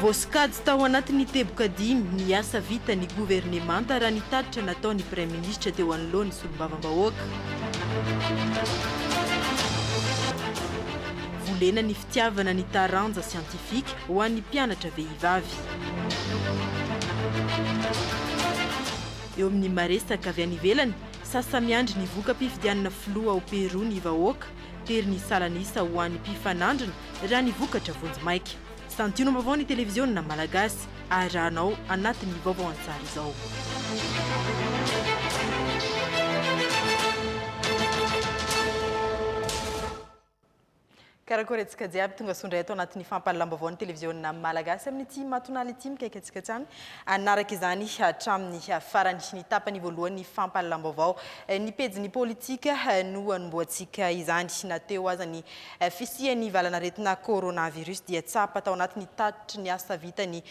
Voskady tao anatin'ny teboka dimy ny asa vita ny gouvernemanta raha nitatitra nataony Premier Ministre teo anoloany solombavam-bahoaka. Volena ny fitiavana ny taranja siantifika ho an'ny mpianatra vehivavy. Eo amin'ny maresaka avy any ivelany, sasa miandry ny voka-pifidianana filoha ao Peroa ny vahoaka, tery ny salanisa ho an'ny mpifanandrina raha ny vokatra vonjimaika. Santino vaovao ny televiziona malagasy, arahanao anatin'ny vaovao an-tsary izao. Karakoretsika jiaby tonga sondray ato anatin'ny fampalalambavao ny televiziona malagasy amin'ity matonala ity mikaikatsika hatrany anaraka izany hatramin'ny farany ny tapany voalohany fampalalambavao ny pejiny politika no anomboantsika izany nateo aza ny fisian'ny valanaretina coronavirus dia tsapa tao anatin'ny tatitry ny asa vitany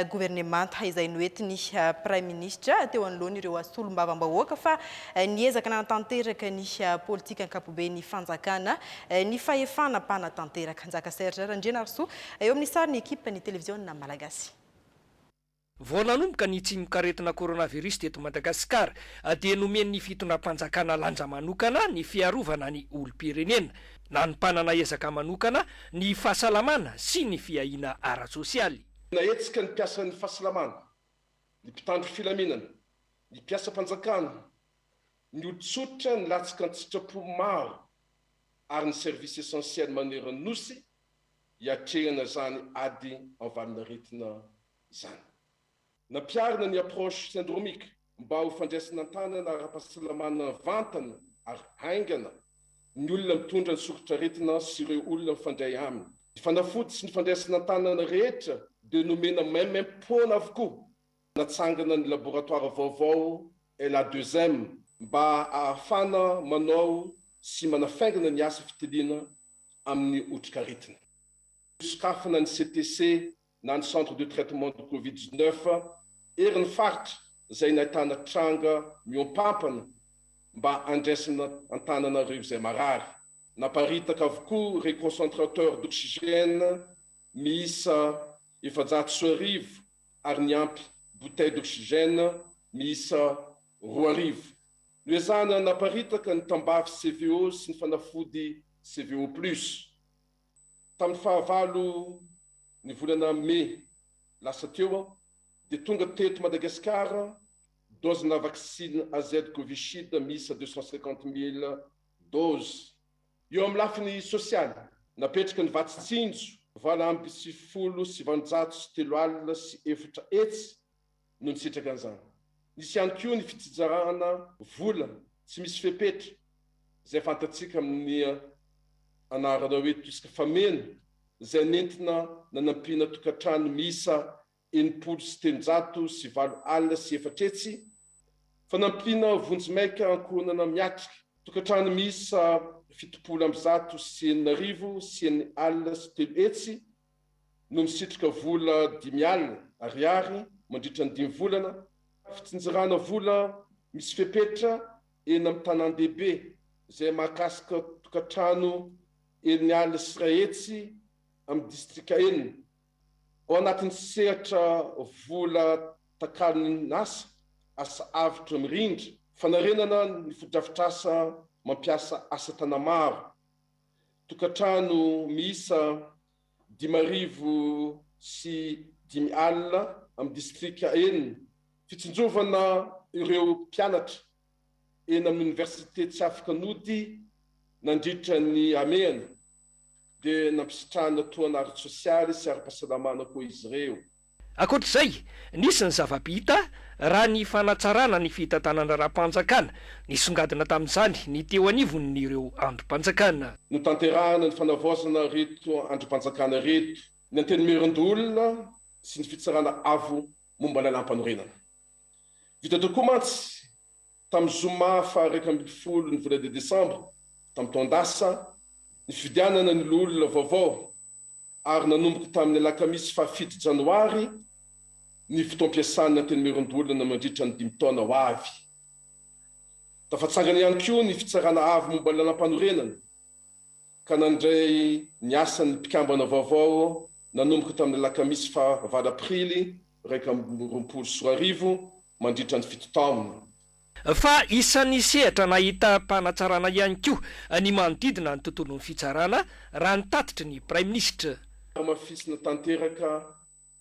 gouvernemanta izay noentiny Prime Ministre teo anoloany ireo solombavam-bahoaka fa niezaka nanatanteraka ny politika ankapobeny fanjakana ny fahefana tanteraka Nzaka Serge Randriana Arso eo amin'ny sariny ekipa ny televiziona malagasy. Vao nanomboka ny tsimikaretina coronavirus teto Madagasikara dia nomen'ny fitondram-panjakana lanja manokana ny fiarovana ny olom-pirenena na ny mpanana ezaka manokana ny fahasalamana sy ny fiahiana ara-tsosialy. Naetsika ny mpiasa ny fahasalamana, ny mpitandro filaminana, ny mpiasa panjakana, ny olon-tsotra ny latsaka ny tsitrapo maro ary ny service essentiel manerana nosy hiatrehana zany ady anvalina retina izany. Nampiarina ny approche syndromique mba ho fandraisana an-tanana ara-pahasalamana vantana ary haingana ny olona mitondra ny sokotra retina sy ireo olona mifandray aminy. Ny fanafody sy ny fandraisana an-tanana rehetra dia nomena maimaimpona avokoa. Natsangana ny laboratoire vaovao LA2M mba ahafana manao sy manafaingana ny asa fitiliana amin'ny otrikaretina. Sokafana ny CTC na ny centre de traitement de Covid-19 erin'ny faritra izay nahitana tranga miompampana mba andraisana an-tananareo izay marary. Naparitaka avokoa réconcentrateur d'oxygène miisa 710 ary ny ampy bouteille d'oxygène miisa 2,000. No ezana naparitaka ny tambavy CVO sy ny fanafody CVO+. Tamin'ny fahavalo ny volana Mai lasa teo dia tonga teto Madagasikara dozina vaksiny AZ Covishield miisa 250 000 doses. Eo amin'ny lafiny sosialy napetraka ny vatsin-tsinjo vala amby 793 sy 4 hetsy no nisitraka an'izany. Nisy ihany koa ny fitsinjarana vola tsy misy fepetra izay fantatsika amin'ny anarana hoe tosika famena izay nentina nanampiana tokantrano miisa 700 sy 4 sy 4 hetsy, fanampiana vonjimaika ankohonana miatrika tokantrano miisa 700 sy 9 sy 4 sy 3 hetsy no misitrika vola 5,000 ariary mandritra ny 5 volana. Fitsinjarana vola misy fepetra eny amin'ny tanan-dehibe izay mahakasika tokantrano 9 sy 3 hetsy amin'ny distrika enina. Ao anatin'ny sehatra vola takalon'ny asa avitra mirindra, fanarenana ny fodrafitrasa mampiasa asa tanamaro. Tokantrano miisa 5,000 sy 5,000 amin'ny distrika enina. Fitsinjovana ireo mpianatra eny amin'ny université tsy afaka nody nandritra ny ameana dia nampisitrahana toana ara-tsosialy sy ara-pahasalamana koa izy ireo. Ankoatr'izay, nisy ny zava-bita raha ny fanatsarana ny fitantanana raha-panjakana nisongadina tamin'izany ny teo anivon'ireo androm-panjakana. No tanterahana ny fanavaozana reto androm-panjakana reto, ny antenimieron-dolona sy ny fitsarana avo momba lalam-panorenana. Vita tokoa mantsy tamin'ny zoma faha 12 ny vola de Desambra tamin'ny taondasa ny fifidianana ny olona vaovao ary nanomboka tamin'ny alakamisy faha 7 janoary ny fotoam-piasana antenimieron-dolona mandritra ny 5 taona ho avy. Tafatsangana ihany koa ny fitsarana avo momba lalam-panorenana ka nandray ny asan'ny mpikambana vaovao nanomboka tamin'ny lakamisy fa 20 aprily 2024 mandritra ny 7 taona. Fa isan'ny sehatra nahita mpanatsarana ihany koa ny manodidina ny tontolon'ny fitsarana raha nitatitra ny Prime Ministre. Mafisina tanteraka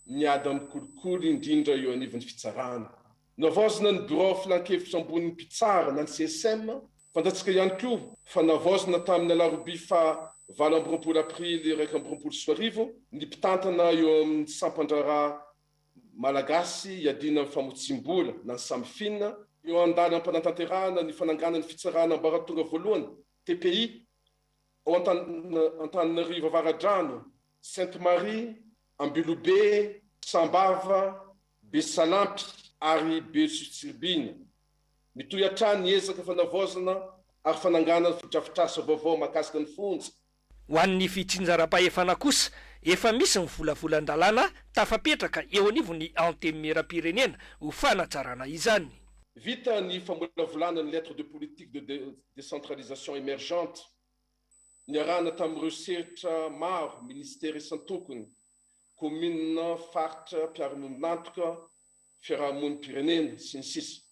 miady amin'ny kolikoly indrindra eo anivon'ny fitsarana. Navaozina ny bureau filan-kevitra ambonin'ny mpitsara na ny CSM, fantatsika ihany koa fa navaozina tamin'ny alarobia fa 20 aprily 2024 ny mpitantana eo amin'ny sampandrara malagasy iadina amin'ny famotsim-bola na ny samfinina eo andala am-panatanterahana ny fananganany fitsarana ambaratonga voalohany TPI ao Antananarivo Avaradrano, Sainte-Marie, Ambilobe, Sambava, Besalampy ary Besutsirbina. Mitohy hatrany ezaka fanavaozana ary fananganana fidrafitrasa vaovao mahakasika ny fonja. Ho an'ny fitsinjaram-pahefana kosa, efa misy ny volavolan-dalàna tafapetraka eo anivon'ny antemera-pirenena ho fanatsarana izany. Vita ny famolavolana ny lettre de politique de décentralisation émergente, niarahana tamin'ireo seritra maro ministère isan-tokony, commune, faritra, mpiara-monina-nantoka, fiarahamonim-pirenena sy ny sisa.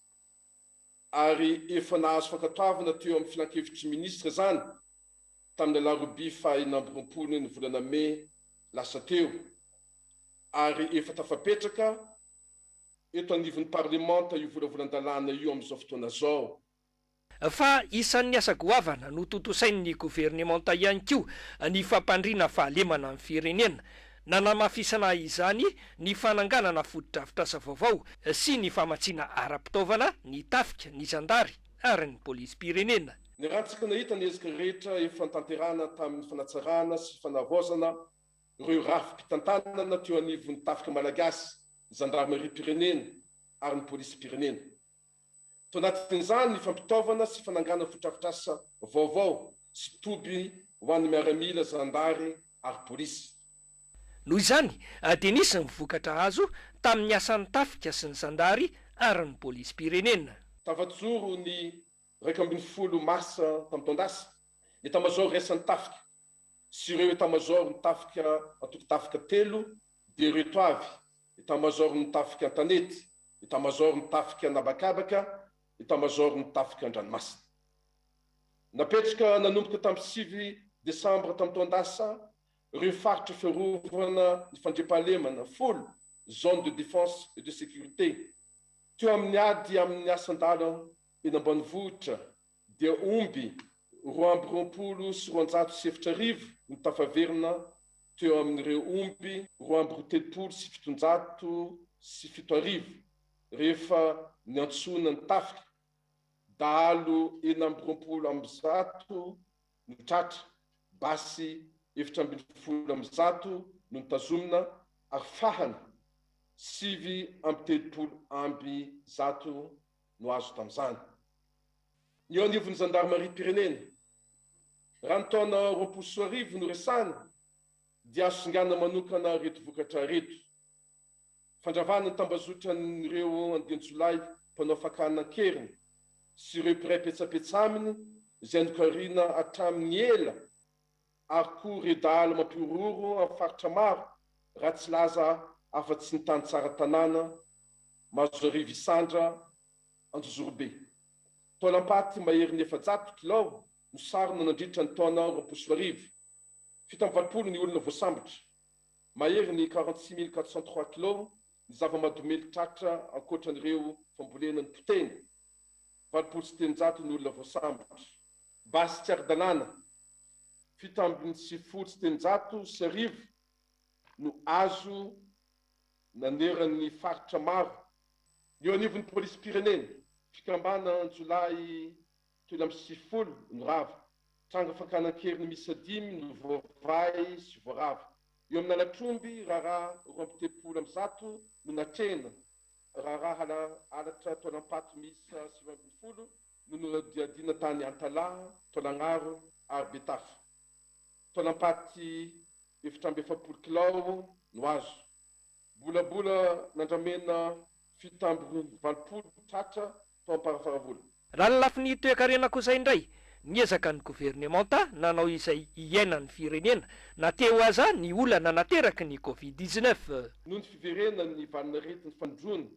Ary efa nahazo fankatoavana teo amin'ny filan-kevitry ministre zany tamin'ny alarobia fa 20 ny volana May lasa teo. Ary efa tafapetraka eto anivon'ny parlemanta io volavolan-dalàna io amin'izao fotoana zao. Fa isan'ny asa goavana no tontosain'ny gouvernemanta ihany koa ny fampandriana fahalemana amin'ny firenena, nanamafisana izany ny fananganana foto-drafitrasa vaovao sy ny famatsiana ara-pitaovana, ny tafika, ny zandary ary ny polisy-pirenena. Ny rahantsika nahita ny ezaka rehetra efa tanterahana tamin'ny fanatsarana sy fanavaozana ireo rafi-pitantanana teo anivon'ny tafika malagasy, gendarmerie-pirenena ary ny polisy-pirenena. Tao anatin'izany ny fampitaovana sy fananganana foto-drafitrasa vaovao sy toby ho an'ny miaramila, zandary ary polisy. Noho izany dia nisy ny vokatra azo tamin'ny asan'ny tafika sy ny zandary ary ny polisy-pirenena. Tafajoro ny 12 mars tamin'ny taondasa, ny état-major resan'ny tafika sy ireo état-major ny tafika antoko-tafika 3 dia reto avy: état-major ny tafika Antanety, état-major ny tafika Nabakabaka, état-major ny tafika Andranomasina. Napetraka nanomboka tamin'ny 6 desambra tamin'ny taondasa ireo faritra fiarovana ny fandriampahalemana folo zone de défense et de sécurité. Teo amin'ny ady amin'ny asan-dala eny ambanivohitra dia omby 20 sy 270 ny tafaverina teo amin'ireo omby 230 sy 707 rehefa ny antsona ny tafika dahalo 920 ny tratra, basy 720 no nitazomina ary fahany 730 no azo tamin'izany. Eo anivon'ny gendarmerie-pirenena, raha ny taona 2024 no resana dia asongana manokana reto vokatra reto: fandravana ny tambazotra n'ireo andiny jolay mpanao fakana-keriny sy ireo mpiray petsapetsa aminy izay nokarina hatramin'ny ela ary koa redala mampiororo amin'ny faritra maro raha tsy laza afa-tsy ny tany tsara tanàna Mazoarivo Isandra Anjozorobe. Taolampaty maherin'ny 700 kilao no sarona nandritra ny taona 2024. 720 ny olona voasambotra, maherin'ny 46 403 kilao ny zava-madomely tratra ankoatran'ireo fambolena ny poteny. 20 ny olona voasambotra. Basy tsy ara-dalàna 7 no azo naneran'ny faritra maro. Eo anivon'ny polisy-pirenena, fikambana ny jolay 30 no rava, tranga fakana-keriny misy 5 no voavay sy voarava. Eo amin'ny alatromby raharaha 20 no natrena, raharaha alatra taolampaty misy 7 no nodiadina tany Antala, Taolagnaro ary Betafa. Taolampaty 770 kilao no azo. Bolabola nandramena 720 tratra tao am-parafaravola. Raha ny lafin'ny toe-karena kosa indray, niezaka ny gouvernemanta nanao izay iainany firenena na teo aza ny olana nateraky ny covid-19 noho ny fiverena ny valinaretiny fandroany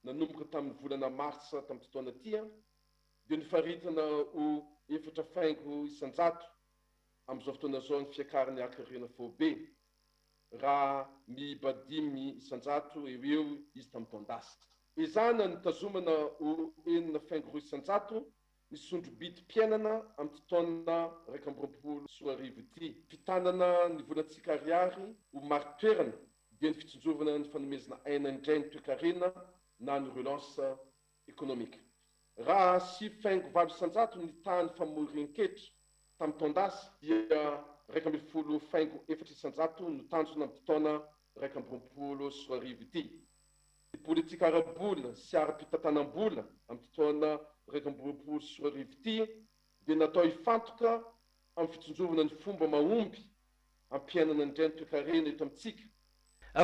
nanomboka tamin'ny volana marsa tamin'ny fotoana tia dia nifaritana ho 4 faingo isanjato amin'izao fotoana zao ny fiakarany akarena fobe raha mibadimy isanjato eo izy tamin'ny taondasa. Izana nitazomana ho 4 faingo isanjato ny sondro-bity-piainana amin'ny taona 2020 ity. Fitanana ny volantsika ariary ho maro toerana dia ny fitsinjovana ny fanomezana aina indray ny toe-karena na ny relance économique. Raha 5 faingo valo isanjato ny tany famoren-ketra tamin'ny taondasa dia 20 faingo 4 isanjato no tanjona amin'ny taona 2020 ity. Ny politika ara-bola sy ara-pitantanam-bola amin'ny taona 2020 ity dia natao hifantoka amin'ny fitsinjovana ny fomba mahomby ampiainana indray ny toe-karena eto amintsika.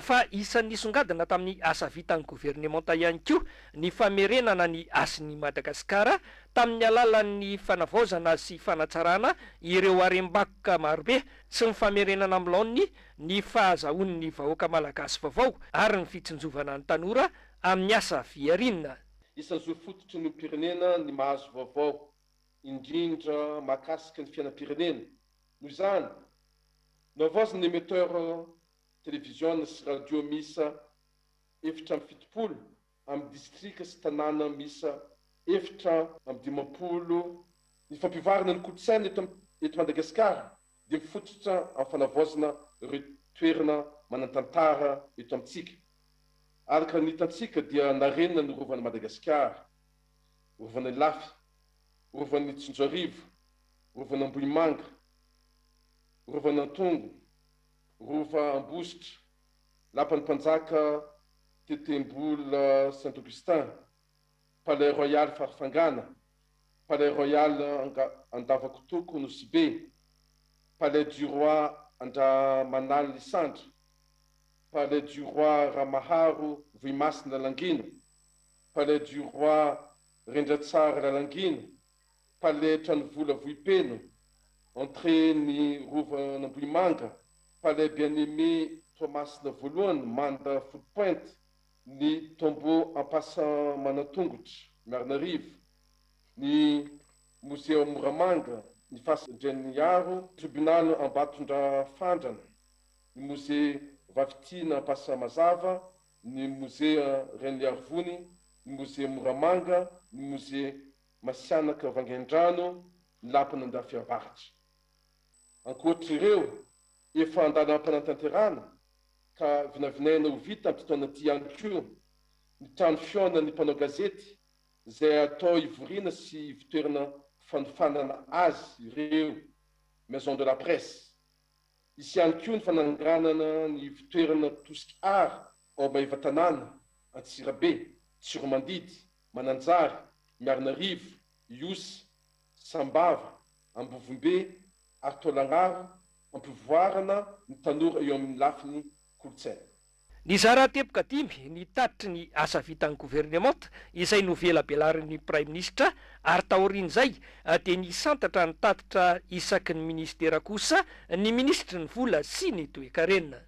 Fa isan'ny nisongadina tamin'ny asa vitan'ny gouvernemanta ihany koa ny famerenana ny asin'i Madagasikara tamin'ny alalan'ny fanavaozana sy fanatsarana ireo harem-bakoka marobe sy ny famerenana amin'ny laony ny fahazahoan'ny vahoaka malagasy vaovao ary ny fitsinjovana ny tanora amin'ny asa fiarinana. Isan'izao fototry ny pirenena ny mahazo vaovao indrindra mahakasika ny fiainam-pirenena. Noho izany, navaozana ny émetteur télévision sy radio misa 770 amin'ny distrika sy tanàna misa 750 ny fampivarana ny kolotsaina eto Madagasikara dia mifototra amin'ny fanavaozana ireo toerana manan-tantara eto amintsika. Araka ny hitantsika dia narenina ny rovan'i Madagasikara, rovan'i Lafy, rovan'i Tsinjoarivo, rovan'i Ambohimanga, rovan'i Antongo, rova Ambositra, lapan'ny mpanjaka Tetembola Saint-Augustin, Palais Royal Farafangana, Palais Royal Andavakotoko Nosy-Be, Palais du Roi Andramanala Lisandra, Palais du Roi Ramaharo Vohimasina Langina, Palais du Roi Rendratsara Lalangina, Palais Tranovola Vohipeno, entrée ny rovan'i Ambohimanga, Palais Bien-Aimé Toamasina voalohany Manda Foot Point, ny tombeau Ampasamanatongotry Miarinarivo, ny musée Moramanga, ny Fasadreniaro, tribunal Ambatondra Fandrana, ny musée Vavitina Ampasamazava, ny musée Renliarvony, ny musée Moramanga, ny musée Masianaka Vangaindrano, ny lapana Andafiavaritra. Ankoatr'ireo efa andalam-panatanterahana ka vinavinaina ho vita amin'ny fotoana ity ihany koa ny trano fiona ny mpanao gazety izay atao ivoriana sy ivitoerana fanofanana azy ireo maison de la presse. Isy ihany koa ny fananganana ny ivitoerana tosika ary ao Maivatanana, Antsirabe, Tsiromandidy, Mananjary, Miarinarivo, Iosy, Sambava, Ambovombe, Artolagnaro, ampivoarana ny tanora eo amin'ny lafiny kolotsaina. Ny zara tepoka dimy ny tatitry ny asa vitan'ny gouvernemanta izay novelabelarin'ny prime ministra ary taorian'izay dia ny santatra ny tatitra isaky ny ministera kosa ny ministry ny vola sy ny toe-karena.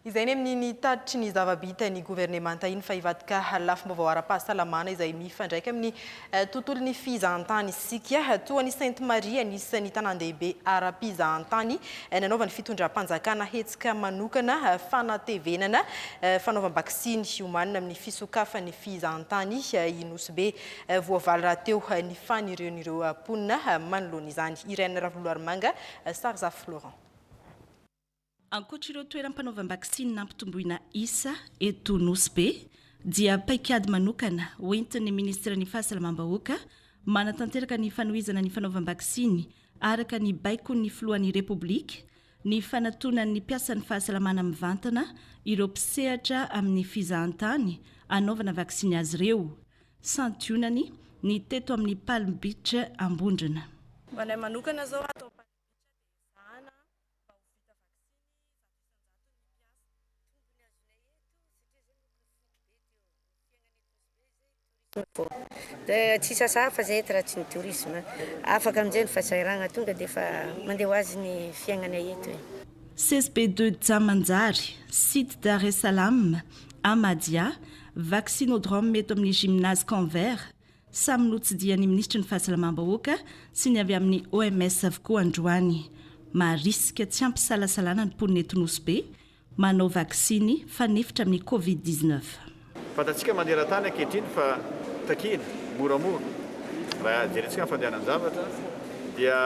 Izay ny amin'ny tatitry ny zava-bita ny gouvernemanta iny fa hivadika lafim-baovao ara-pahasalamana izay mifandraika amin'ny tontolon'ny fizahantany isika toa ny Sainte Marie anisan'ny tanan-dehibe ara-pizahantany nanaovany fitondram-panjakana hetsika manokana fanatevenana fanaovam-bakisiny humanina amin'ny fisokafan'ny fizahantany Nosy-Be voavaly rahateo ny fanireon'ireo ponina manoloana izany. Irène Ravoloarmanga, Sarzaf Florent. Ankoatr'ireo toeram-panaovam-bakisiny nampitomboina isa eto Nosy-Be dia paikady manokana hoentin'ny ministra ny fahasalamam-bahoaka manatanteraka ny fanohizana ny fanaovam-bakisiny araka ny baikon'ny filohan'ny repoblika ny fanatonan'ny mpiasan'ny fahasalamana mivantana ireo mpisehatra amin'ny fizahantany anaovana vakisiny azy ireo santionany ny teto amin'ny Palm Beach Ambondrina. Manokana zao atao dia tsy sasafa zay eto raha tsy ny tourisme afaka amin'izay ny fahasairana tonga dia efa mandeha ho azy ny fiainana eto e. CSP2 Djamanjary, site Dar es Salaam, Amadia, vaccinodrome eto amin'ny gymnase Canvert, samy notsidian'ny ministra ny fahasalamam-bahoaka sy ny avy amin'ny OMS avokoa androany. Marisika tsy ampisalasalana ny mponina eto Nosbe, manao vaksiny fanefitra amin'ny Covid-19. Fantatsika maneran-tany ankehitriny fa takina, moramora. Raha jerentsika ny fandehanan-javatra dia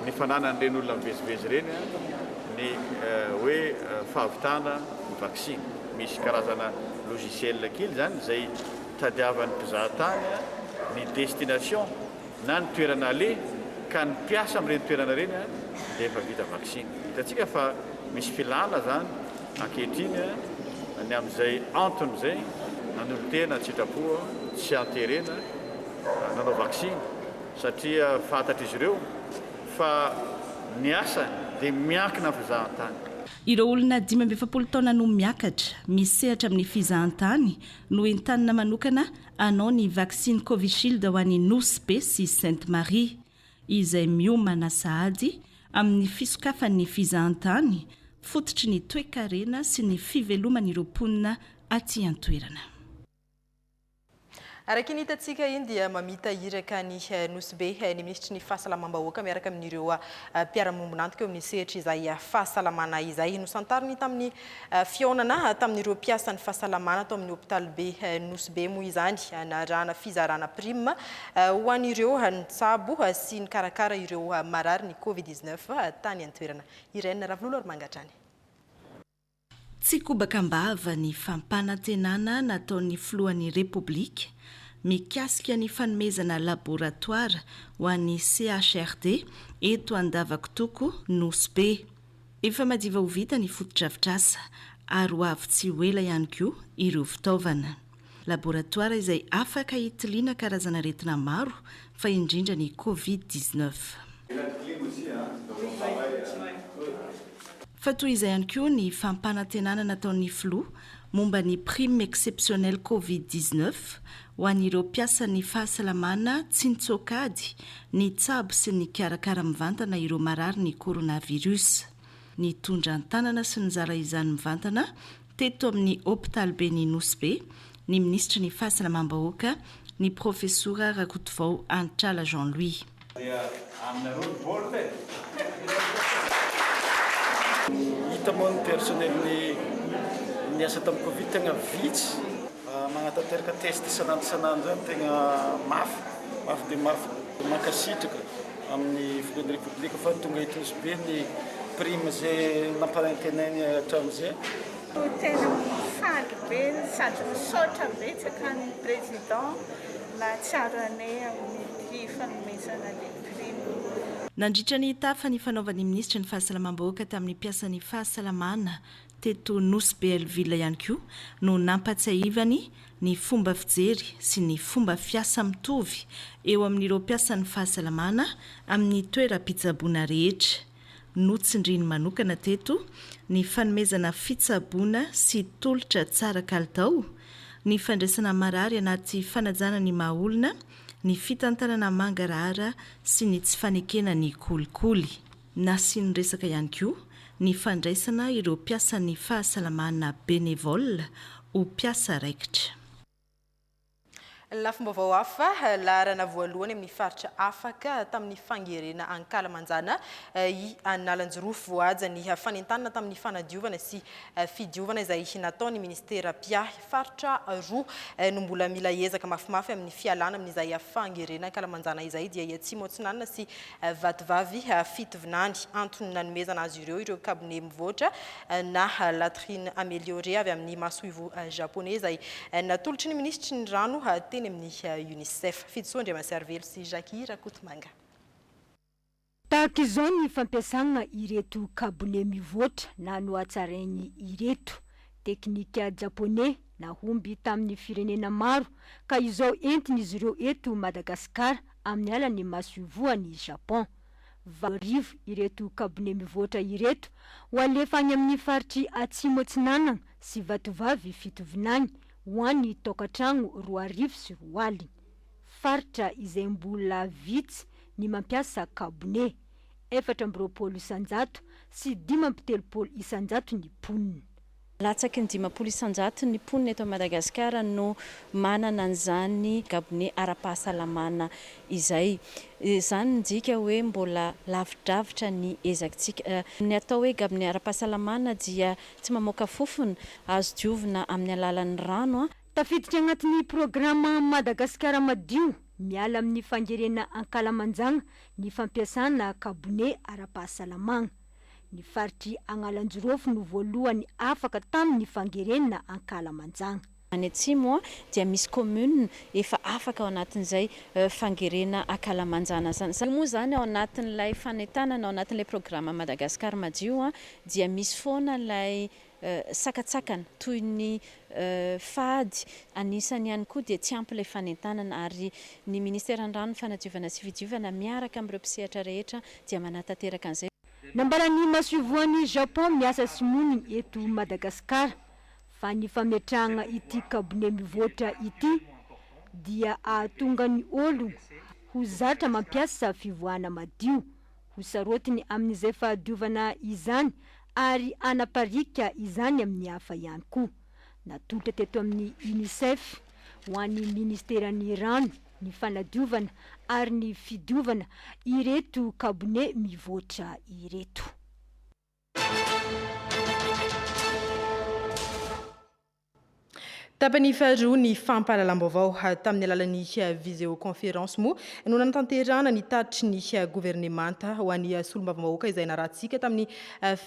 ny fananan'ireny olona mivezivezy ireny ny hoe fahavitana ny vaksiny. Misy karazana logiciel kely zany izay tadiavan'ny mpizahatany ny destination na ny toerana le ka ny mpiasa amin'ireny toerana ireny dia efa vita vaksiny. Hitantsika fa misy filana zany ankehitriny ny amin'izay antony izay nanolo tena tsitrapoa tsy anterena nanao vaksiny satria fantatra izy ireo fa ny asa dia miankina fizahan-tany. Ireo olona 12 taona no miakatra misehatra amin'ny fizahan-tany no entanina manokana anao ny vaksiny Covishield ho an'ny Nosbe sy Sainte Marie izay miomana sahady amin'ny fisokafan'ny fizahan-tany fototry ny toe-karena sy ny fiveloman'ireo mponina aty an-toerana. Araka ny hitantsika iny dia mamita iraka ny Nosbe ny ministry ny fahasalamam-bahoaka miaraka amin'ireo mpiara-mombonantoka eo amin'ny sehatra izay fahasalamana izay nosantariny tamin'ny fiaonana tamin'ireo mpiasa ny fahasalamana tao amin'ny hôpitaly be Nosbe moa izany narahana fizarana prime ho an'ireo nitsabo sy ny karakara ireo marary ny Covid-19 tany an-toerana. Irene Ravlolo ary mangatrany. Tsy kobakambava ny fampanantenana nataon'ny filohan'ny Repoblika mikasika ny fanomezana laboratoire ho an'ny CHRD eto Andavakitoko Nosbe. Efa madiva ho vita ny fotodrafitrasa ary ho avy tsy ho ela ihany koa ireo fitaovana. Laboratoire izay afaka hitiliana karazana aretina maro fa indrindra ny Covid-19. Fa toy izay ihany koa ny fampanantenana nataon'ny filoha momba ny prime exceptionnel Covid-19 ho an'ireo mpiasan'ny fahasalamana tsy nitsokady ny tsabo sy ny karakara mivantana ireo marary ny coronavirus. Ny tondra an-tanana sy ny zara izany mivantana teto amin'ny hôpitaly be ny Nosbe ny ministra ny fahasalamam-bahoaka ny profesora Rakotovao Antrala Jean-Louis. Hita moa ny personnel ny asa tamin'ny Covid tegna vitsy magnatanteraka test isanandro zany tegna mafy dia mafy mankasitraka amin'ny filohan'ny Repoblika fa tonga eto Nosbe ny prime zay nampanantenany hatramin'izay. Tena faly be sady misaotra betsaka ny président nahatsiaranay amin'ny fanomezana ny prime. Nandritra ny tafa ny fanaovan'ny ministra ny fahasalamam-bahoaka tamin'ny mpiasan'ny fahasalamana teto Nosbe Elville ihany koa no nampatsiahivany ny fomba fijery sy ny fomba fiasa mitovy eo amin'ireo mpiasan'ny fahasalamana amin'ny toeram-pitsaboana rehetra. Notsindriny manokana teto ny fanomezana fitsaboana sy tolotra tsara kalitao, ny fandraisana marary anaty fanajana ny mahaolona, ny fitantanana mangarahara sy ny tsy fanekena ny kolikoly. Nasiany resaka ihany koa ny fandraisana ireo mpiasan'ny fahasalamana bénévole ho mpiasa raikitra. Lafim-baovao hafa laharana voalohany amin'ny faritra afaka tamin'ny fangerena Ankalamanjana analanjirofo voaja ny fanentanana tamin'ny fanadiovana sy fidiovana izay nataon'ny ministera pia faritra roa no mbola mila ezaka mafimafy amin'ny fialana amin'izay fangerena Ankalamanjana izay dia Tsimotsinanana sy Vatovavy fitovinany antony nanomezana azy ireo kabone mivoatra na latrine améliorée avy amin'ny masoivo japonais izay natolotry ny ministry ny rano teny amin'ny UNICEF. Fidisondry Maservelo sy Jackie Rakotomanga. Tahaka izao ny fampiasana ireto kabone mivoatra na no hatsarainy ireto teknika japonais na humby tamin'ny firenena maro ka izao entin'izy ireo eto Madagasikara amin'ny alan'ny masoivoan'ny Japon. varivo ireto kabone mivoatra ireto ho alefa any amin'ny faritry atsimo atsinanana sy vatovavy fitovinany ho an'ny tokatrano 2 sy 4 aliny faritra izay mbola vitsy ny mampiasa kabone 4 isanjato sy 5 isanjato ny poniny. Latsaky ny 5 isanjato ny poniny eto Madagasikara no manana an'izany kabone ara-pahasalamana izay. Izany ndika hoe mbola lavidravitra ny ezakitsika. Ny atao hoe kabone ara-pahasalamana dia tsy mamoaka fofona, azo diovina amin'ny alalan'ny rano. Tafiditra agnatin'ny programa Madagasikara madio miala amin'ny fangerena ankalamanjagna ny fampiasana kabone ara-pahasalamana. Ny faritry Agnalanjirofo no voalohany afaka tamin'ny fangerena ankalamanjagna. Any atsimo dia misy commune efa afaka ao anatin'izay fangerena ankalamanjana zany. Moa zany ao anatin'ilay fanentanana ao anatin'ilay programa Madagasikara madio dia misy foana ilay sakatsakana toy ny fady anisany ihany koa dia tsy ampy ilay fanentanana ary ny ministera ny rano fanadiovana sy fidiovana miaraka amin'ireo mpisehatra rehetra dia manatanteraka an'izay. Nambarany masivoan'ny Japon miasa simoniny eto Madagasikara fa ny fametrahana ity kabone mivoatra ity dia ahatonga ny olo ho zatra mampiasa fivoahana madio ho sarotiny amin'izay fahadiovana izany ary anaparika izany amin'ny hafa ihany koa. Natolotra teto amin'ny UNICEF ho an'ny ministeran'ny rano ny fanadiovana ary ny fidiovana ireto kabone mivoatra ireto. Tapany faharoa ny fampahalalam-baovao tamin'ny alalan'ny visioconférence moa no natanterahana ny taritry ny gouvernemanta ho an'ny solombavambahoaka izay narahantsika tamin'ny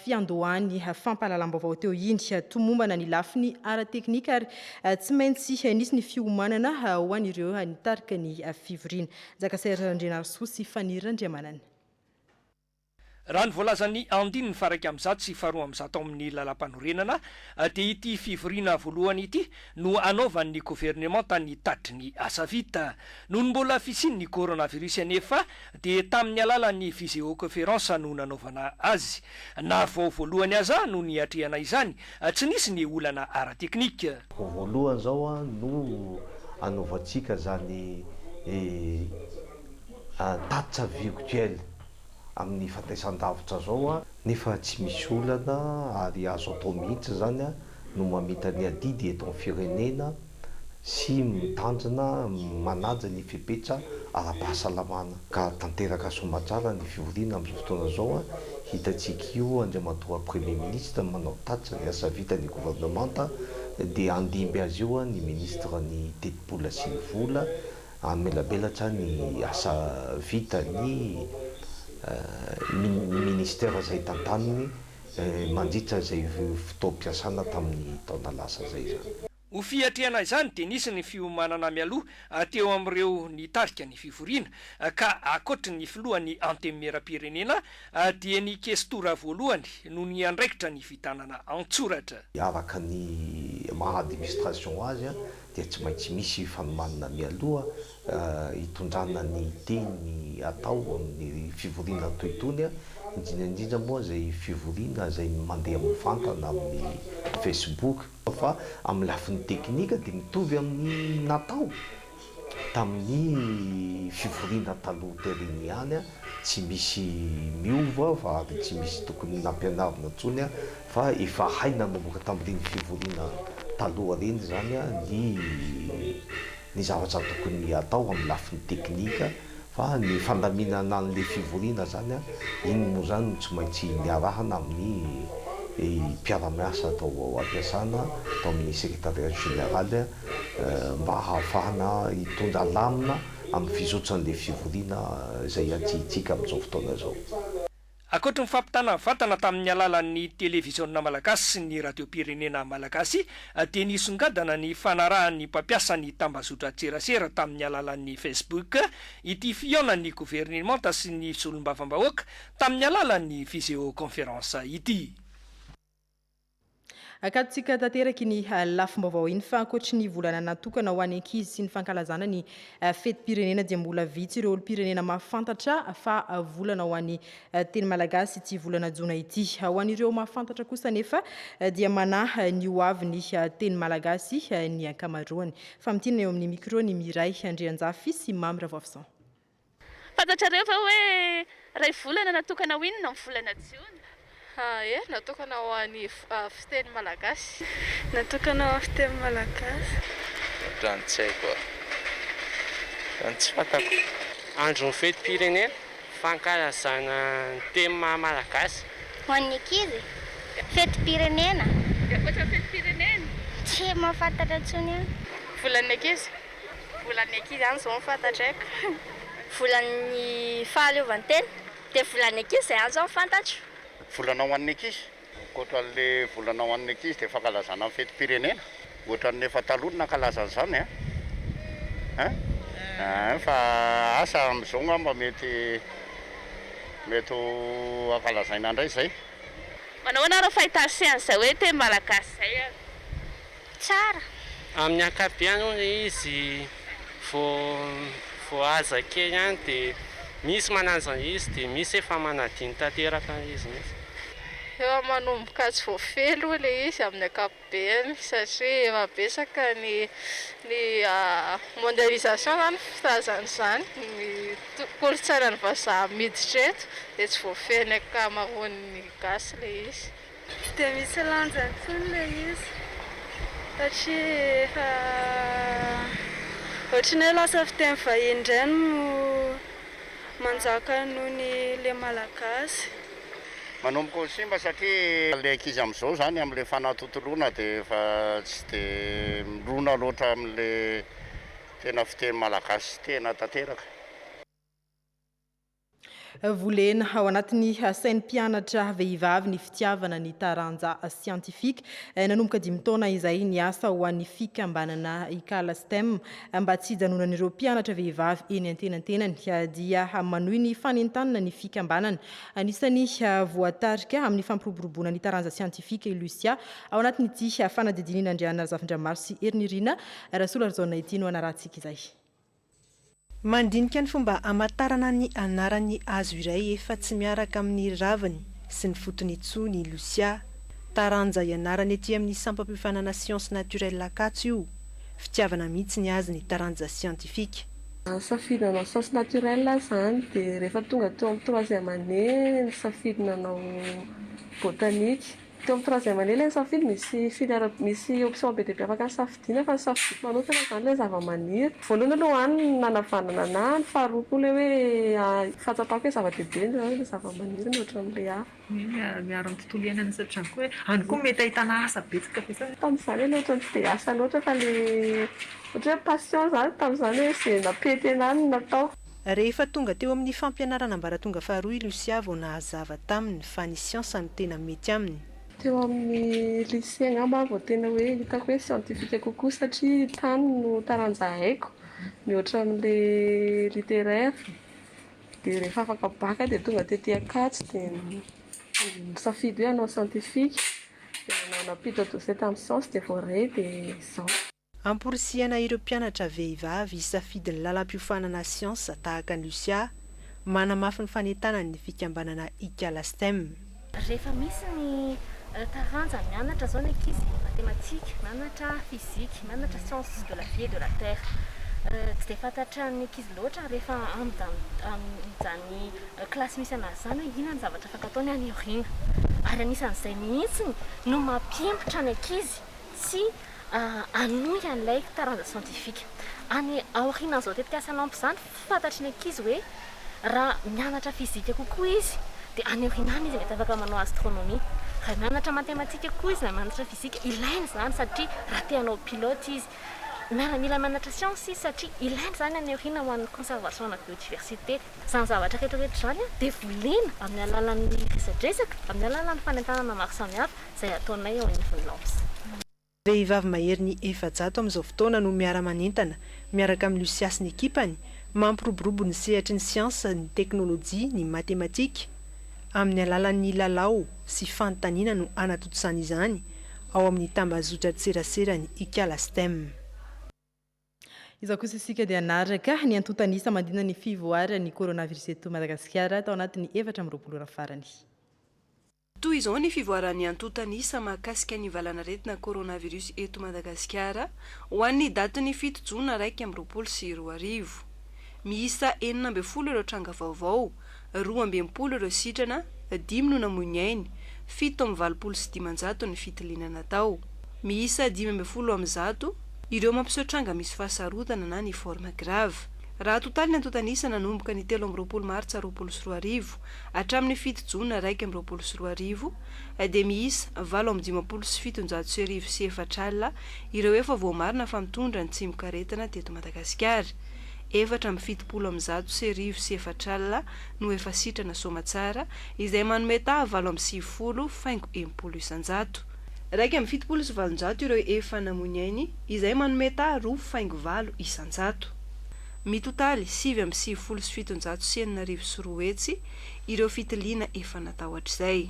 fiandohan'ny fampahalalam-baovao teo iny tomombana ny lafiny ara-teknika ary tsy maintsy nisy ny fiomanana ho an'ireo nitarika ny fivoriana. Jakasera Andrianarso sy Fanira Andriamanana. Raha ny voalazan'ny andiny ny faraka amin'zato sy faharoa amin'zato amin'ny lalam-panorenana dia ity fivoriana voalohany ity no anaovan'ny gouvernemanta ny tatry ny asa vita. Noho ny mbola fisian'ny coronavirus anefa dia tamin'ny alalan'ny visioconférence no nanaovana azy. Na vao voalohany aza no ny atrehana izany tsy nisy ny olana ara-teknika. Voalohany zao no anaovantsika zany tatsa virtuel amin'ny fataisan-davitra zao nefa tsy misy olana ary azo atao mihitsy zany no mamita ny adidy eto amin'ny firenena sy mitanjona manaja ny fepetra ara-pahasalamana ka tanteraka somatsara ny fivoriana amin'izao fotoana zao hitatsika io andriamatoa premier ministre manao tatsa ny asa vita ny gouvernemanta dia andimby azy io ny ministre ny tetipola sy ny vola amelabelatra ny asa vita ny ministera zay tantaniny mandritra zay fotoam-piasana tamin'ny taona lasa zay zany. Ho fiatrehana izany dia nisy ny fiomanana mialoha teo amin'ireo nitarika ny fivoriana ka akoatra ny filohan'ny antemeram-pirenena dia ny kestora voalohany no ny andraikitra ny vitanana antsoratra. Araka ny maha-administration azy dia tsy maintsy misy fanomanana mialoha hitondrana ny teny atao amin'ny fivoriana toitony indrindra moa zay fivoriana zay mandeha amin'ny fantana amin'ny Facebook fa amin'ny lafiny teknika dia mitovy amin'ny natao tamin'ny fivoriana taloha teriny ihany tsy misy miova fa tsy misy tokony nampianarina intsony fa efa haina mamoaka tamin'ireny fivoriana taloha reny zany ny zavatra tokony atao amin'ny lafiny teknika fa ny fandaminana an'le fivoriana zany iny moa zany tsy maintsy niarahana amin'ny mpiara-miasa atao ampiasana atao amin'ny secrétariat général mba hahafahana hitondra lamina amin'ny fizotran'le fivoriana izay atsitsika amin'izao fotoana zao. Akoatra ny fampitana vatana tamin'ny alalan'ny televisiona malagasy sy ny radio-pirenena malagasy dia nisongadana ny fanarahan'ny mpampiasa ny tambazotra tserasera tamin'ny alalan'ny Facebook ity fihaonan'ny gouvernemanta sy ny solombavambahoaka tamin'ny alalan'ny visioconférence ity. Akatsika tanteraky ny lafim-baovao iny fa ankoatry ny volana natokana ho any ankizy sy ny fankalazana ny fetim-pirenena dia mbola vitsy ireo olo-pirenena mahafantatra fa volana ho any teny malagasy ity volana jona ity. Ho an'ireo mahafantatra kosa nefa dia manahy ny hoavy ny teny malagasy ny ankamaroany. Famitina eo amin'ny micro ny Miray Andrianjafy sy Mamy Ravafsan. Fantatrareo fa hoe ray volana natokana ho inona amin'ny volana jiona? Natokana ho an'ny fiteny malagasy. Natokana ho fiteny malagasy. Raha tsy haiko. Raha tsy fantako. Andron'ny fetim-pirenena, fankalazana tema malagasy. Ho an'ny ankizy? Fetim-pirenena. Ankoatra fetim-pirenena? Tsy mahafantatra intsony aho. Volan'ny ankizy? Volan'ny ankizy ihany izao fantatra haiko. Volan'ny fahaleovantena dia volan'ny ankizy ihany izao fantatro. Volana ho an'ny ankizy. Ankoatra an'ilay volana ho an'ny ankizy dia fankalazana amin'ny fetim-pirenena. Ohatra ny efa taloha nankalazana izany fa asa amin'izao ngamba mety ho ankalazaina indray izay. Manao raha fahitasehan izay hoe teny malagasy izay? Tsara. Amin'ny ankapobeny hono izy vao aza kely ihany dia misy mananja izy dia misy efa manadiny tanteraka izy mihitsy. Eo manomboka tsy voafelo ilay izy amin'ny ankapobeny satria efa betsaka ny mondialisation zany fitazan'izany, ny kolontsaina ny vazaha miditra eto dia tsy voafeny ankamaroan'ny gasy ilay izy. Tsy dia misy lanja intsony ilay izy satria efa ohatran'ny hoe lasa fiteny vahiny indray no manjaka noho ny le malagasy. Manomboka ho simba satria ilay ankizy amin'izao zany amin'ilay fanatontoloana dia efa tsy dia mirona loatra amin'ilay tena fiteny malagasy tena tanteraka. Volena ao anatin'ny sain'ny mpianatra vehivavy ny fitiavana ny taranja siantifika. Nanomboka 5 taona izay ny asa ho an'ny fikambanana ikala STEM mba tsy hijanonan'ireo mpianatra vehivavy eny antenantenany dia manohy ny fanentanana ny fikambanana. Anisany voatarika amin'ny fampiroboroboana ny taranja siantifika i Lucia ao anatin'ity fanadidinina Andriana Razafindramaro sy Ernirina Rasola Arzona ity no anarahantsika izay. Mandinika ny fomba amatarana ny anaran'ny hazo iray efa tsy miaraka amin'ny raviny sy ny fotony itsony Lucia. Taranja ianarana ety amin'ny sampam-pifanana siansa naturelle Akatso io. Fitiavana mihitsy ny azy ny taranja siantifika. Safidinanao siansa naturelle zany dia rehefa tonga teo amin'ny 3e année ny safidinanao botanika. Teo amin'ny 3e année ilay safidy misy option be dia be afaka safidiana fa safidy manokana zany ilay zava-maniry. Voalohany aloha any nanavanana anahy, faharoa koa ilay hoe fahatsapako hoe zava-dehibe ilay zava-maniry mihoatra amin'ilay hafa. Miaro amin'ny tontolo iainana satria hoe any koa mety ahitana asa betsaka fotsiny. Tamin'izany ilay ohatran'ny tsy dia asa loatra fa ilay ohatra hoe passion zany tamin'izany hoe izay napety anahy no natao. Rehefa tonga teo amin'ny fampianarana ambaratonga faharoa i Lucia vao nahazava taminy fa ny siansa no tena mety aminy. Teo amin'ny lycée ngamba vao tena hoe hitako hoe scientifique kokoa satria tany no taranja haiko mihoatra amin'ilay littéraire. Dia rehefa afaka baka dia tonga tety Akatso dia misafidy hoe hanao scientifique. Dia nanao napiditra dossier tamin'ny siansa dia voaray dia izao. Amporisihana ireo mpianatra vehivavy hisafidy ny lalam-piofanana siansa tahaka ny Lucia, manamafy ny fanentanany ny fikambanana ikala STEM. Rehefa misy ny taranja mianatra zao ny ankizy matematika, mianatra fizika, mianatra sciences de la vie et de la terre. Tsy dia fantatra ny ankizy loatra rehefa amin'izany klasy misy anazy zany hoe inona ny zavatra afaka ataony any aoriana. Ary anisan'izay mihitsy no mampihempotra ny ankizy sy anohy an'ilay taranja siantifika. Any aoriana zao tetika asa lampy zany fantatry ny ankizy hoe raha mianatra fizika kokoa izy dia any aoriana any izy mety afaka manao astronomie. Raha mianatra matematika koa izy na mianatra fizika ilainy zany satria raha te hanao pilote izy. Mila mianatra siansa izy satria ilainy zany any aoriana ho an'ny conservation na biodiversité. Zany zavatra rehetrarehetra zany dia volena amin'ny alalan'ny resadresaka, amin'ny alalan'ny fanentanana maro samihafa izay ataonay ao anivon'ny lampy. Vehivavy mahery ny 700 amin'izao fotoana no miara-manentana miaraka amin'ny Lucia sy ny ekipany mampiroborobo ny sehatry ny siansa, ny teknôlôjia, ny matematika. Amin'ny alalan'ny lalao sy fanontaniana no anatotosana izany ao amin'ny tambazotra tserasera ny ikala stem. Iza kosa isika dia naraka ny antotanisa mandina ny fivoarany coronavirus eto Madagasikara tao anatin'ny 4 farany. Toy izao ny fivoaran'ny antotanisa mahakasika ny valanaretina coronavirus eto Madagasikara ho an'ny datin'ny 7 Jona 2020. Miisa 40 ireo tranga vaovao, 12 ireo sitrana, 5 no namoinainy, 7,7 ny fitiliana natao. Miisa 5,1 ireo mampiseho tranga misy fahasarotana na ny forme grave. Raha totaly ny antotanisa nanomboka ny 13 Martsa 2020 hatramin'ny 7 Jona 2020 dia miisa 7,57 ireo efa voamarina fa mitondra ny tsimon-karetina teto Madagasikara. 4,74 no efa sitrana somatsara izay manome taha 7,70 isanjato. 2,7 ireo efa namoinainy izay manome taha 2,8 isanjato. Mitotaly 7,7 hetsy ireo fitiliana efa natao hatr'izay.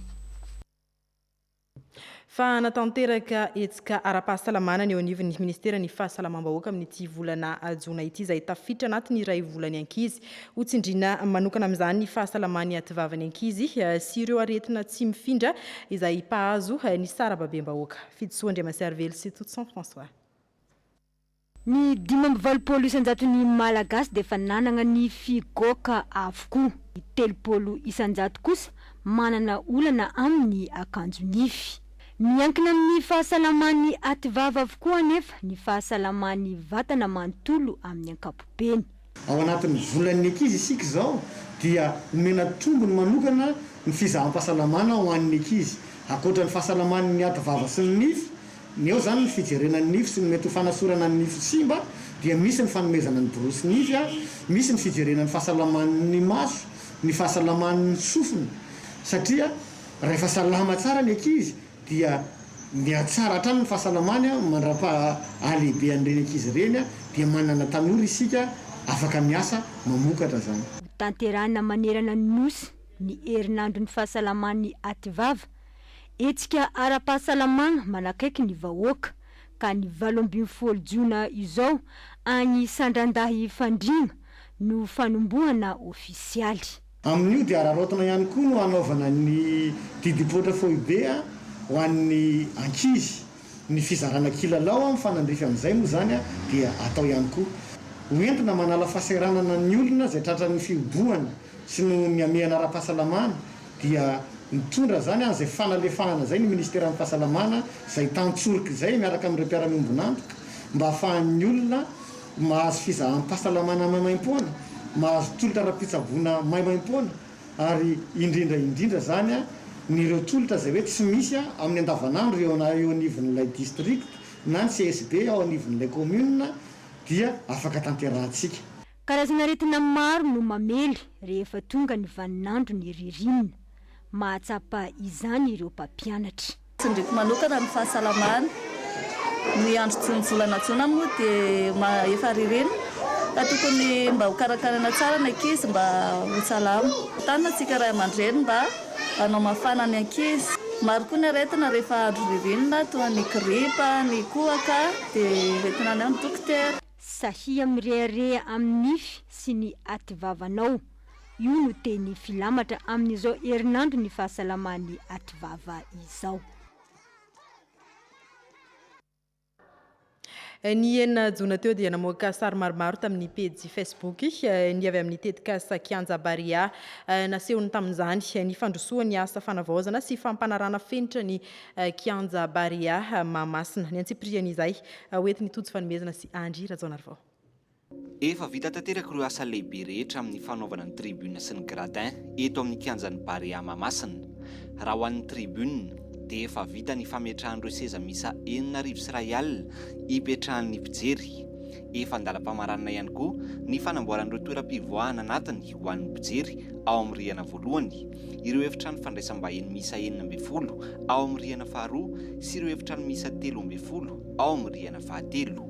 Fa natanteraka etsika ara-pahasalamana ny eo anivon'ny Ministeran'ny Fahasalamam-bahoaka amin'ity volana Jona ity izay tafiditra anatin'ny iray volany ankizy. Ho tsindriana manokana amin'izany ny fahasalamany ativavany ankizy sy ireo aretina tsy mifindra izay pahazo ny sarababem-bahoaka. Fiditsoa Andriamaservely sy Toutson François. Ny 5,20 isanjaton'ny malagasy dia efa nanana ny figoaka avokoa. Ny 30 isanjato kosa manana olana amin'ny akanjo nify. Miankina amin'ny fahasalaman'ny ativava avokoa anefa ny fahasalaman'ny vatana manontolo amin'ny ankapobeny. Ao anatin'ny volan'ny ankizy isika izao dia omena tombony manokana ny fizaham-pahasalamana ho an'ny ankizy. Ankoatra ny fahasalaman'ny ativava sy ny nify, ny eo zany ny fijerenan'ny nify sy ny mety ho fanasorana ny nify simba dia misy ny fanomezana ny borosy nify, misy ny fijerenan'ny fahasalaman'ny maso, ny fahasalaman'ny sofiny. Satria rehefa salama tsara ny ankizy dia miatsara hatrany ny fahasalamany mandra-pahalehibe an'ireny ankizy ireny dia manana tanora isika afaka miasa mamokatra zany. Tanterana manerana ny nosy ny herinandro ny fahasalaman'ny ativava. Etsika ara-pahasalamana manakaiky ny vahoaka ka ny 20 Jona izao any Sandrandahy Fandrina no fanombohana ofisialy. Amin'io dia ararotina ihany koa no anaovana ny didipotra foibe ho an'ny ankizy. Ny fizarana kilalao amin'ny fanandrify amin'izay moa zany dia atao ihany koa. Hoentina manala fahasahiranana ny olona izay tratran'ny fihobohana sy ny amehana ara-pahasalamana dia mitondra zany izay fanalefanana zay ny Ministeran'ny Fahasalamana izay tantsoroka izay miaraka amin'ireo mpiara-miombonantoka mba ahafahan'ny olona mahazo fizaham-pahasalamana maimaimpona, mahazo tolotra ara-pitsaboana maimaimpona ary indrindra zany nireo tolotra izay hoe tsy misy amin'ny andavanandro eo anivon'ilay district na ny CSB ao anivon'ilay commune dia afaka tanterahantsika. Karazana aretina maro no mamely rehefa tonga ny vaninandro ny ririnina. Mahatsapa izany ireo mpampianatra. Tsindriko manokana ny fahasalamana. Ny andro volana Jona moa dia efa ririnina. Ka tokony mba ho karakarana tsara ny ankizy mba ho salama. Tanana tsika ray aman-dreny mba anao mafana ny ankizy. Maro koa ny aretina rehefa andro ririnina toa ny gripa, ny kohaka dia retina any amin'ny dokotera. Sahia mirehareha amin'ny nify sy ny ativavanao. Io no teny filamatra amin'izao herinandro ny fahasalaman'ny ativava izao. Ny 9 Jona teo dia namoaka sary maromaro tamin'ny page Facebook ny avy amin'ny tetika Kianja Baria nasehony tamin'izany ny fandrosoan'ny asa fanavaozana sy fampanarana fenitra ny Kianja Baria Mahamasina. Ny antsiprian'izay hoentin'ny tojo fanomezana sy Andry Rajaonarvao. Efa vita tanteraka ireo asa lehibe rehetra amin'ny fanaovana ny tribune sy ny gradin eto amin'ny kianjan'ny Baria Mahamasina. Raha ho an'ny tribune dia efa vita ny fametrahan'ireo seza misa 4,000 ipetrahan'ny mpijery. Efa andalam-pamaranana ihany koa ny fanamboaran'ireo toeram-pivoahana anatiny ho an'ny mpijery ao amin'ny rihana voalohany, ireo efitrano fandraisam-bahiny misa 12 ao amin'ny rihana faharoa sy ireo efitrano misa 13 ao amin'ny rihana fahatelo.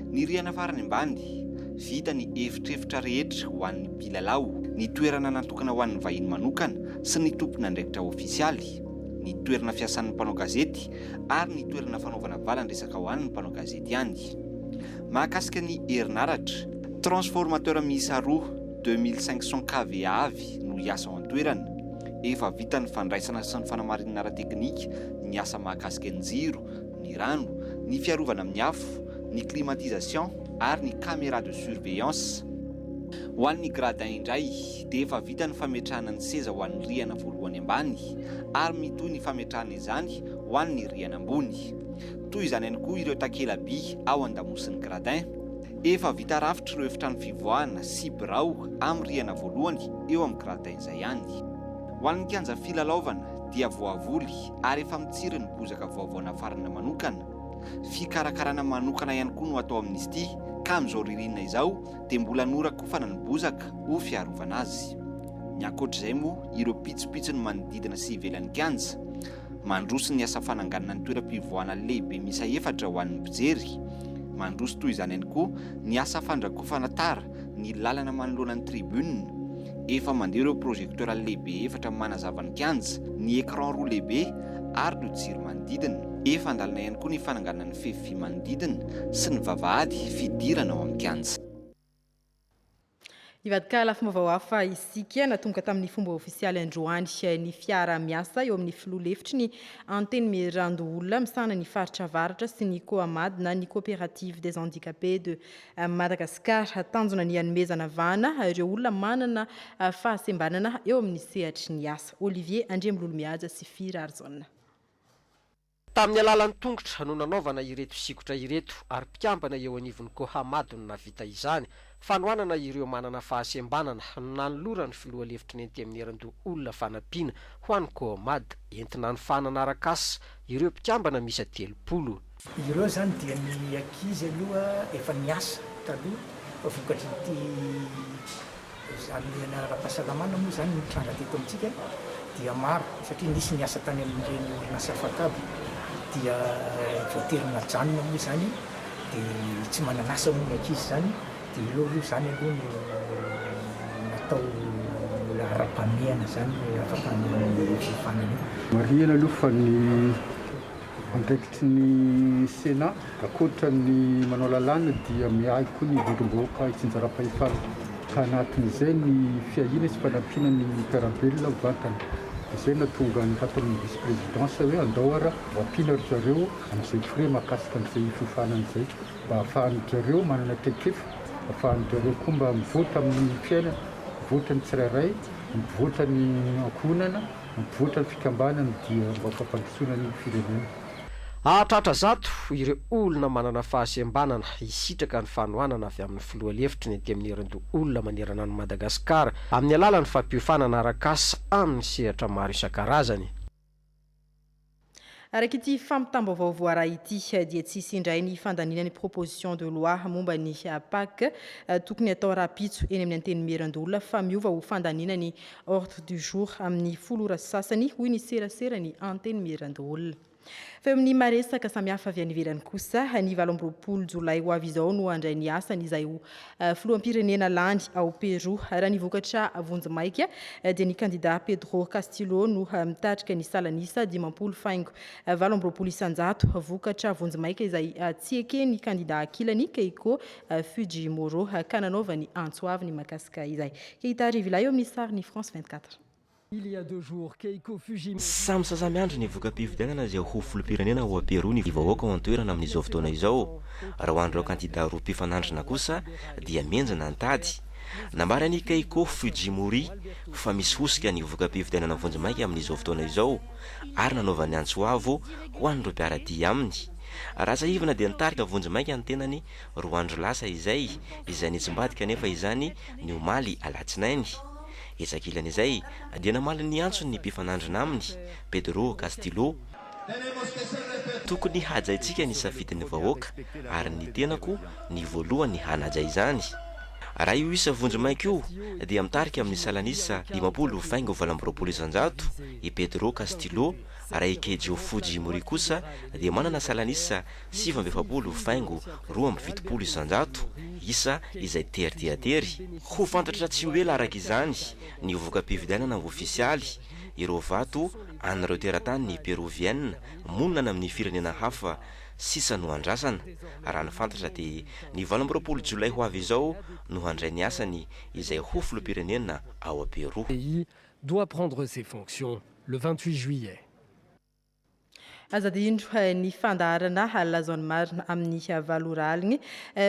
Ny rihana farany ambany vita ny efitrefitra rehetra ho an'ny mpilalao, ny toerana natokana ho an'ny vahiny manokana sy ny tompon'andraikitra ofisialy. ny toerana fiasan'ny mpanao gazety ary ny toerana fanaovana valan-dresaka ho an'ny mpanao gazety ihany. Mahakasika ny herinaratra, transformateur miisa 2500 kV avy no hiasa ao an-toerana. Efa vita ny fandraisana sy ny fanamarinana ara-teknika, ny asa mahakasika ny jiro, ny rano, ny fiarovana amin'ny afo, ny climatisation ary ny caméra de surveillance. Ho an'ny gradin indray dia efa vita ny fametrahana ny seza ho an'ny rihana voalohany ambany ary mitoy ny fametrahana izany ho an'ny rihana ambony. Toy izany ihany koa ireo takela-by ao an-damosin'ny gradin. Efa vita rafitra ireo efitrano fivoahana sy birao amin'ny rihana voalohany eo amin'ny gradin izay ihany. Ho an'ny kianja filalaovana dia voavoly ary efa mitsiry ny bozaka vaovao nafarana manokana. Fikarakarana manokana ihany koa no atao amin'izy ity, ka amin'izao ririnina izao dia mbola norakofana ny bozaka ho fiarovana azy. Ny ankoatr'izay moa ireo pitsopitsony manodidina sy ivelan'ny kianja mandroso ny asa fananganana ny toeram-pivoahana lehibe miisa 4 ho an'ny mpijery. Mandroso toy izany ihany koa ny asa fandrakofana tara ny lalana manoloana ny tribune. Efa mandeha ireo projecteur lehibe 4 manazava ny kianja, ny écran roue lehibe ary ireo jiro manodidina. Efa andalina ihany koa ny fananganana ny fefy manodidina sy ny vavahady fidirana ao amin'ny kianja. Ivadika lafim-baovao hafa isika natonga tamin'ny fomba ofisialy androany ny fiara miasa eo amin'ny filoha lefitry ny anteny mirando olona misana ny faritra avaratra sy ny COAMAD na ny coopérative des handicapés de Madagascar tanjona ny hanomezana vana ireo olona manana fahasembanana eo amin'ny sehatry ny asa. Olivier Andriambololo-Mihaja sy Fira Arzona. Tamin'ny alalan'ny tongotra no nanaovana ireto sikotra ireto ary mpiambana eo anivon'ny COAMAD no navita izany. Fanoanana ireo manana fahasembanana no nanolora ny filoha lefitry ny ety amin'ny heran-doha olona fanampiana ho an'ny COAMAD entina ny fananarakasa ireo mpiambana misy 30. Ireo zany dia ny ankizy aloha efa niasa taloha vokatry ity zany anara-pahasalamana moa zany mitranga teto amintsika dia maro satria nisy niasa tany amin'ireny orinasa fakabo dia voaterina janona moa zany dia tsy mananasa moa ny ankizy zany dia io zany aloha no natao ara-pameana zany afaka ny fifanana. Marihana aloha fa ny andraikitry ny Sénat akoatra ny manao lalàna dia miahy koa ny vondrom-bahoaka itsinjaram-pahefana ka anatin'izay ny fiahina sy fanampiana ny mpiarabelona vatana. Izay natonga ny patron'ny vice-présidence hoe andao ara ampiana ry zareo amin'izay frais mahakasika an'izay fifanana izay mba ahafahan'ny zareo manana traikefa, ahafahan'ny zareo koa mba mivoatra amin'ny fiainana, mivoatra ny tsirairay, mivoatra ny ankohonana, mivoatra ny fikambanana dia mba fampandrosoana ny firenena. Ahatratra zato ireo olona manana fahasembanana hisitraka ny fanoanana avy amin'ny filoha lefitry ny ety amin'ny heran-doha olona manerana ny Madagasikara amin'ny alalan'ny fampiofanana arakasa amin'ny sehatra maro isan-karazany. Araka ity fampitam-baovao voara ity dia tsisy indray ny fandaninany proposition de loi momba ny PAC tokony atao rapitso eny amin'ny anteny miheran-doha fa miova ho fandaninany ordre du jour amin'ny folora sasany hoy ny serasera ny anteny miheran-doha. Fa amin'ny maresaka samihafa avy any ivelany kosa ny 20 Jolay ho avy izao no andray ny asany izay ho filoham-pirenena lany ao Peroa. Raha ny vokatra vonjimaika dia ny candidat Pedro Castillo no mitarika ny salanisa 20 faingo 20 isanjato vokatra vonjimaika izay tsy ekeny candidat akilany Keiko Fujimori ka nanaovany antsoavy ny makasika izay. Keita Rivilay eo amin'ny sary ny France 24. Samy sasamiandro ny voka-pifidianana izay ho filoham-pirenena ho Peroa ny vahoaka ao an-toerana amin'izao fotoana izao. Raha ho an'ireo kandida roa mpifanandrina kosa dia menjana ny tady. Nambara ny Keiko Fujimori fa misy hosika ny voka-pifidianana vonjimaika amin'izao fotoana izao ary nanaovany antsoavo ho an'ireo mpiaradia aminy. Raha saivana dia nitarika vonjimaika ny tenany 2 andro lasa izay nitsimbadika nefa izany ny omaly alatsinainy. Esakilany izay dia namaly ny antsony ny mpifanandrina aminy Pedro Castillo. Tokony hajaintsika ny safidin'ny vahoaka ary ny tenako ny voalohany hanajay izany. Raha io isa vonjimaika io dia mitarika amin'ny salanisa 50 faingo 20 isanjato i Pedro Castillo. Raha i Keiko Fujimori kosa dia manana salanisa 70 faingo 20 isanjato isa izay tery. Ho fantatra tsy hoe araka izany ny voka-pifidianana ofisialy ireo vato an'ireo teratany ny perovienne monina amin'ny firenena hafa sisa no andrasana. Raha ny fantatra dia ny 20 jolay ho avy izao no handray ny asany izay ho filoham-pirenena ao a Pérou. Le pays doit prendre ses fonctions le 28 juillet. Azady indro ny fandaharana lazaony marina amin'ny valoraliny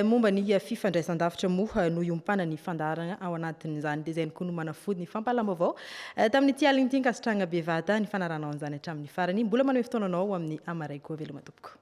momba ny fifandraisan-davitra moa no iompana ny fandaharana ao anatin'izany dia izay koa no manafody ny fampalam-baovao tamin'ny ty aliny ty nkasitrahana bevata ny fanarana an'izany hatramin'ny farany mbola manome fotoananao amin'ny amaray koa veloma tompoko.